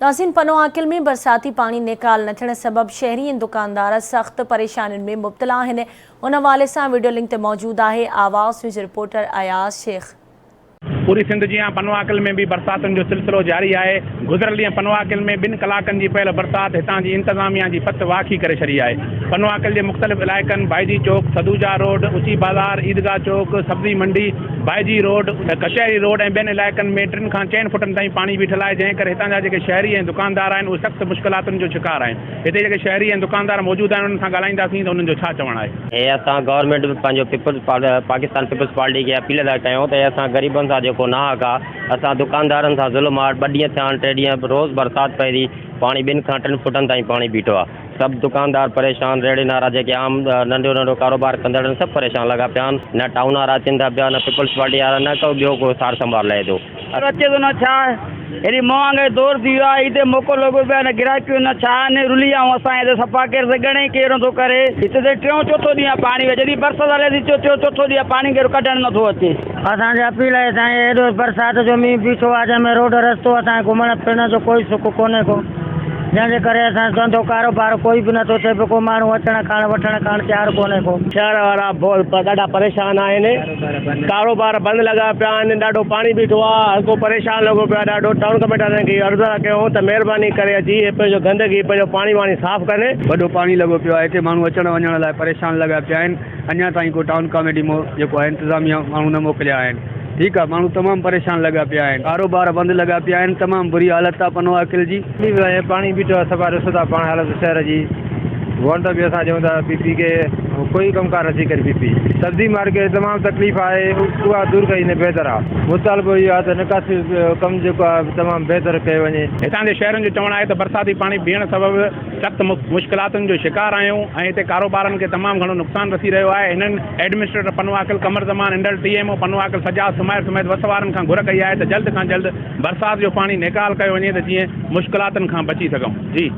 नाज़रीन, पनोआकिल में बरसाती पानी निकाल न थियण सबब शहरी ऐं दुकानदार सख़्त परेशानियुनि में मुब्तला आहिनि। उन हवाले सां वीडियो लिंक ते मौजूद आहे आवाज़ न्यूज़ रिपोर्टर अयाज़ शेख। पूरी सिंध जी पनोआकिल में भी बरसातुनि जो सिलसिलो जारी है। गुज़िरियल ॾींहुं पनोआकिल में 2 कलाकनि जी पयल बरसात हितां जी इंतज़ामिया जी पत वाखी करे छॾी आहे। पनोआकिल के मुख़्तलिफ़ इलाइक़नि भाईजी चौक, सदूजा रोड, ऊची बाज़ार, ईदगाह चौक, सब्ज़ी मंडी, भाईजी रोड, कचहरी रोड ऐं ॿियनि इलाइक़नि में 3 खां 4 फुटनि ताईं पानी बीठल आहे, जंहिं करे हितां जा जेके शहरी ऐं दुकानदार आहिनि उहे सख़्त मुश्किलातुनि जो शिकार आहिनि। हिते जेके शहरी ऐं दुकानदार मौजूद आहिनि उन्हनि सां ॻाल्हाईंदासीं त उन्हनि जो छा चवणु आहे। हे असां गवर्नमेंट पंहिंजो पाकिस्तान पीपल्स पार्टी खे अपील था कयूं त असां ग़रीबनि सां जेको नाहक आहे, असां दुकानदारनि सां ज़ुल्म आहे। 2 ॾींहं थिया आहिनि, 3 ॾींहं रोज़ बरसाति पए थी, पाणी 2 खां 3 फुटनि ताईं पाणी बीठो आहे। सभु दुकानदार परेशान, रेड़ी नारा जेके आम नंढो कारोबार कंदड़ आहिनि सभु परेशान लॻा पिया आहिनि। न टाउन वारा अचनि था पिया, न पीपल्स पार्टी वारा, न को ॿियो को सार संभाल लहे थो। अचे थो न छा हेॾी महांगाई दौर थी वियो आहे। हिते मोको लॻो पियो आहे, न ग्राहकियूं न छा न रुली ऐं असां हिते सफ़ा केरु त घणे केरु थो करे। हिते त 3-4 ॾींहं पाणी जॾहिं बरसाति हले थी 4 ॾींहं पाणी केरु कढणु नथो अचे। असांजी अपील आहे साईं, हेॾो बरसाति जो मींहुं बीठो आहे, जंहिंमें रोड रस्तो असांखे घुमण फिरण जो कोई सुख कोन्हे को, जंहिंजे करे असां धंधो कारोबार कोई बि नथो थिए। को माण्हू अचणु खाइणु वठणु खाइणु तयारु कोन्हे को। शहर वारा ॾाढा परेशान आहिनि, कारोबार बंदि लॻा पिया आहिनि, ॾाढो पाणी बीठो आहे, हल्को परेशान लॻो पियो आहे ॾाढो। टाउन कमेटी वारनि खे अर्ज़ु था कयूं त महिरबानी करे अची पंहिंजो गंदगी पंहिंजो पाणी वाणी साफ़ु कनि। वॾो पाणी लॻो पियो आहे, हिते माण्हू अचण वञण लाइ परेशान लॻा पिया आहिनि। अञा ताईं को टाउन कमेटी जेको आहे इंतिज़ामिया माण्हू न मोकिलिया आहिनि। ठीक है, माण्हू तमाम परेशान लगा पिया आहिनि, कारोबार बंद लगा पिया आहिनि, तमाम बुरी हालत आहे पनोआकिल जी। पानी बीठो आहे, सफ़ा ॾिसो था पाण हालत शहर जी। वोट बि असां चऊं था पीपी के कोई कमकार नथी करे। पीपी सब्जी मार्केट तमामु तकलीफ़ आहे, उहा दूर कई न बहितर आहे। मुतालबो इहो आहे त निकासी कमु जेको आहे तमामु बहितर कयो वञे। हितां जे शहरनि जो चवणु आहे त बरसाती पाणी बीहण सबबि सख़्त मुश्किलातुनि जो शिकार आहियूं ऐं हिते कारोबारनि खे तमामु घणो नुक़सानु रसी रहियो आहे। हिननि एडमिनिस्ट्रेटर पनोआकिल कमर ज़मान इंडल TMO पनोआकिल सजाद समेत वस वारनि खां घुर कई आहे त जल्द खां जल्द बरसाति जो पाणी निकाल कयो वञे त जीअं मुश्किलातुनि खां बची सघूं। जी।